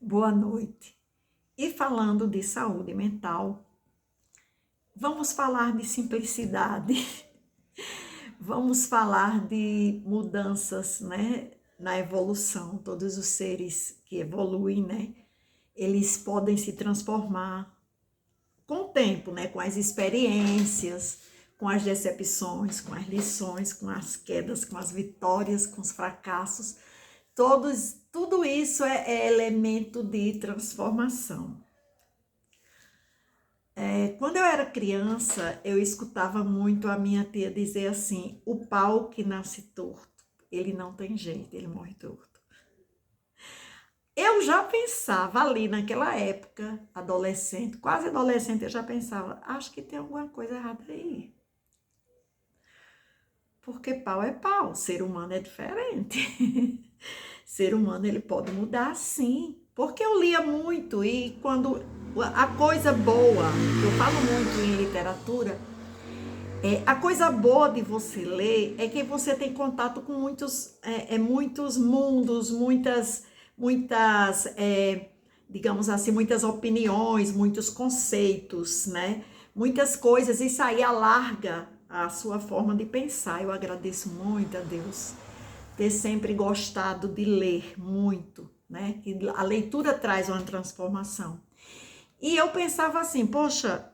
Boa noite. E falando de saúde mental, vamos falar de simplicidade, vamos falar de mudanças, né, na evolução. Todos os seres que evoluem, né, eles podem se transformar com o tempo, né, com as experiências, com as decepções, com as lições, com as quedas, com as vitórias, com os fracassos. Tudo isso é elemento de transformação. Quando eu era criança, eu escutava muito a minha tia dizer assim: o pau que nasce torto, ele não tem jeito, ele morre torto. Eu já pensava ali naquela época, adolescente, quase adolescente, eu já pensava: acho que tem alguma coisa errada aí. Porque pau é pau, ser humano é diferente. Ser humano, ele pode mudar sim. Porque eu lia muito e quando a coisa boa, eu falo muito em literatura, a coisa boa de você ler é que você tem contato com muitos mundos, digamos assim, muitas opiniões, muitos conceitos, né? Muitas coisas, isso aí alarga a sua forma de pensar. Eu agradeço muito a Deus ter sempre gostado de ler muito, né? Que a leitura traz uma transformação. E eu pensava assim, poxa,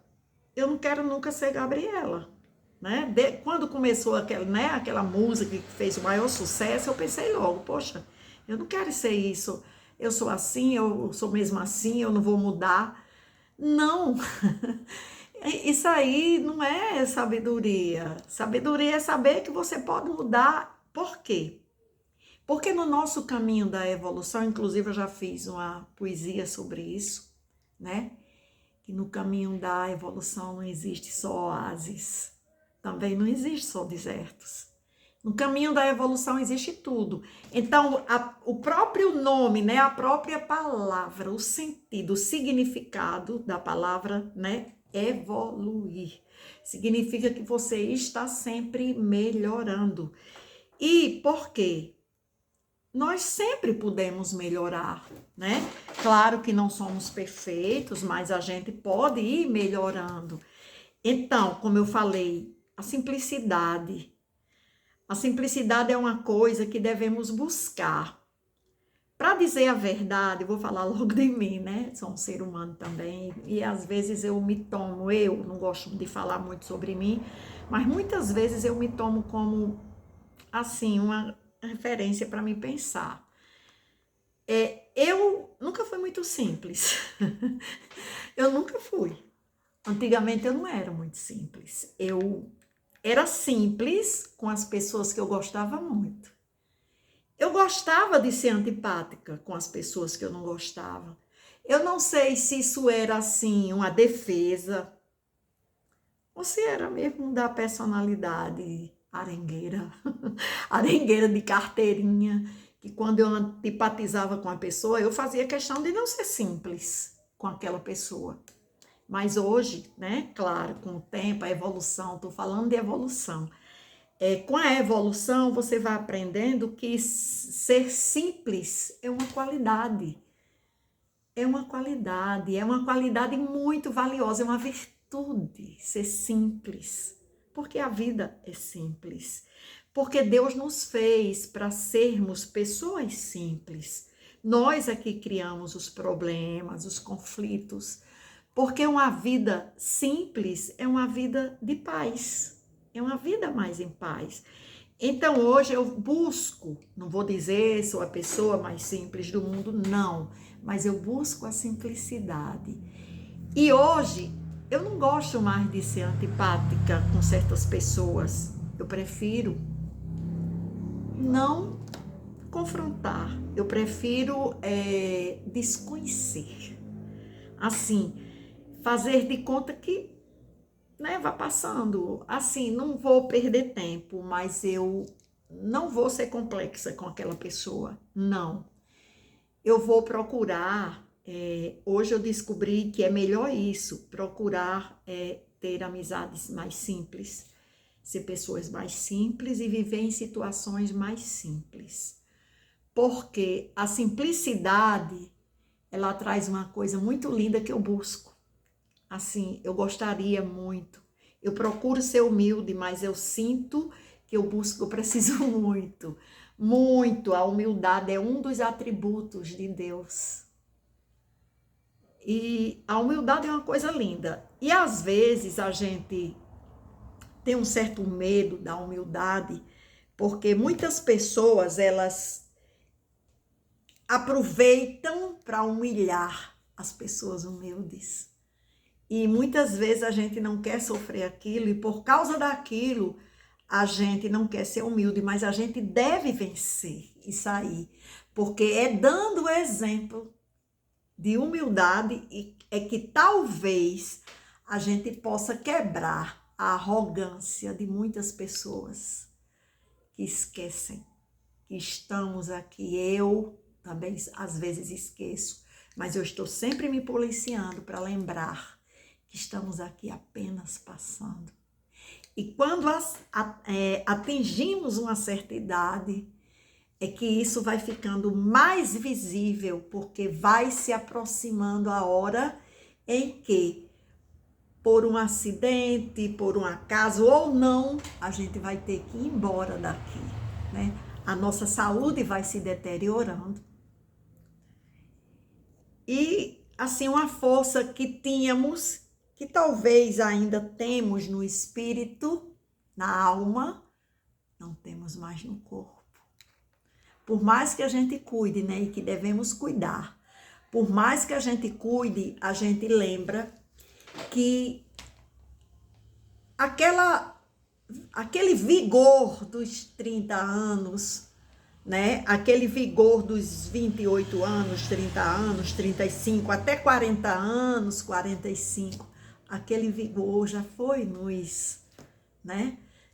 eu não quero nunca ser Gabriela, né? Quando começou aquela música que fez o maior sucesso, eu pensei logo, poxa, eu não quero ser isso. Eu sou assim, eu sou mesmo assim, eu não vou mudar. Não, isso aí não é sabedoria. Sabedoria é saber que você pode mudar. Por quê? Porque no nosso caminho da evolução, inclusive eu já fiz uma poesia sobre isso, né? Que no caminho da evolução não existe só oásis, também não existe só desertos. No caminho da evolução existe tudo. Então, o próprio nome, né, a própria palavra, o sentido, o significado da palavra, né, evoluir, significa que você está sempre melhorando. E por quê? Nós sempre podemos melhorar, né? Claro que não somos perfeitos, mas a gente pode ir melhorando. Então, como eu falei, a simplicidade. A simplicidade é uma coisa que devemos buscar. Para dizer a verdade, eu vou falar logo de mim, né? Sou um ser humano também e às vezes eu não gosto de falar muito sobre mim, mas muitas vezes eu me tomo como, assim, uma referência para me pensar. Eu nunca fui muito simples. Eu nunca fui. Antigamente eu não era muito simples. Eu era simples com as pessoas que eu gostava muito. Eu gostava de ser antipática com as pessoas que eu não gostava. Eu não sei se isso era assim uma defesa ou se era mesmo da personalidade arengueira, arengueira de carteirinha, que quando eu antipatizava com a pessoa, eu fazia questão de não ser simples com aquela pessoa. Mas hoje, né, claro, com o tempo, a evolução, estou falando de evolução. Com a evolução, você vai aprendendo que ser simples é uma qualidade. É uma qualidade muito valiosa, é uma virtude ser simples. Porque a vida é simples. Porque Deus nos fez para sermos pessoas simples. Nós é que criamos os problemas, os conflitos. Porque uma vida simples é uma vida de paz. É uma vida mais em paz. Então hoje eu busco, não vou dizer sou a pessoa mais simples do mundo, não, mas eu busco a simplicidade. E hoje eu não gosto mais de ser antipática com certas pessoas. Eu prefiro não confrontar, eu prefiro desconhecer. Assim, fazer de conta que, né, vai passando. Assim, não vou perder tempo, mas eu não vou ser complexa com aquela pessoa. Não. Eu vou procurar. Hoje eu descobri que é melhor isso, procurar ter amizades mais simples, ser pessoas mais simples e viver em situações mais simples. Porque a simplicidade ela traz uma coisa muito linda que eu busco. Assim, eu gostaria muito. Eu procuro ser humilde, mas eu sinto que eu preciso muito. Muito. A humildade é um dos atributos de Deus. E a humildade é uma coisa linda. E às vezes a gente tem um certo medo da humildade, porque muitas pessoas, elas aproveitam para humilhar as pessoas humildes. E muitas vezes a gente não quer sofrer aquilo e por causa daquilo a gente não quer ser humilde, mas a gente deve vencer e sair, porque é dando o exemplo de humildade e é que talvez a gente possa quebrar a arrogância de muitas pessoas que esquecem que estamos aqui. Eu também às vezes esqueço, mas eu estou sempre me policiando para lembrar que estamos aqui apenas passando. E quando atingimos uma certa idade, é que isso vai ficando mais visível, porque vai se aproximando a hora em que, por um acidente, por um acaso ou não, a gente vai ter que ir embora daqui, né? A nossa saúde vai se deteriorando. E, assim, uma força que tínhamos, que talvez ainda temos no espírito, na alma, não temos mais no corpo. Por mais que a gente cuide, né, e que devemos cuidar, por mais que a gente cuide, a gente lembra que aquele vigor dos 30 anos, né, aquele vigor dos 28 anos, 30 anos, 35, até 40 anos, 45, aquele vigor já foi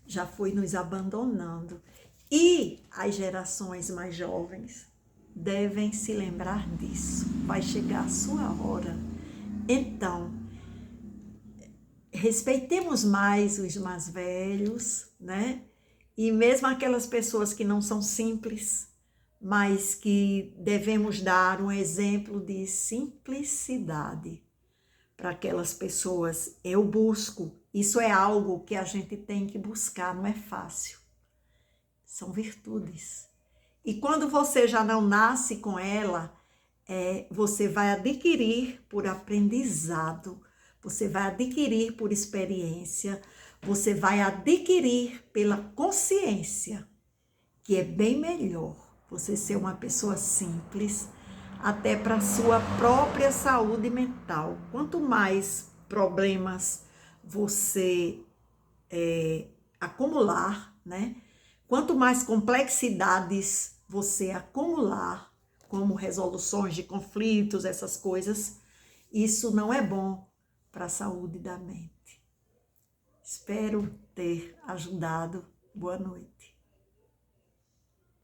já foi nos abandonando. E as gerações mais jovens devem se lembrar disso. Vai chegar a sua hora. Então, respeitemos mais os mais velhos, né? E mesmo aquelas pessoas que não são simples, mas que devemos dar um exemplo de simplicidade para aquelas pessoas. Eu busco. Isso é algo que a gente tem que buscar, não é fácil. São virtudes. E quando você já não nasce com ela, você vai adquirir por aprendizado, você vai adquirir por experiência, você vai adquirir pela consciência, que é bem melhor você ser uma pessoa simples, até para a sua própria saúde mental. Quanto mais problemas você acumular, né? Quanto mais complexidades você acumular, como resoluções de conflitos, essas coisas, isso não é bom para a saúde da mente. Espero ter ajudado. Boa noite.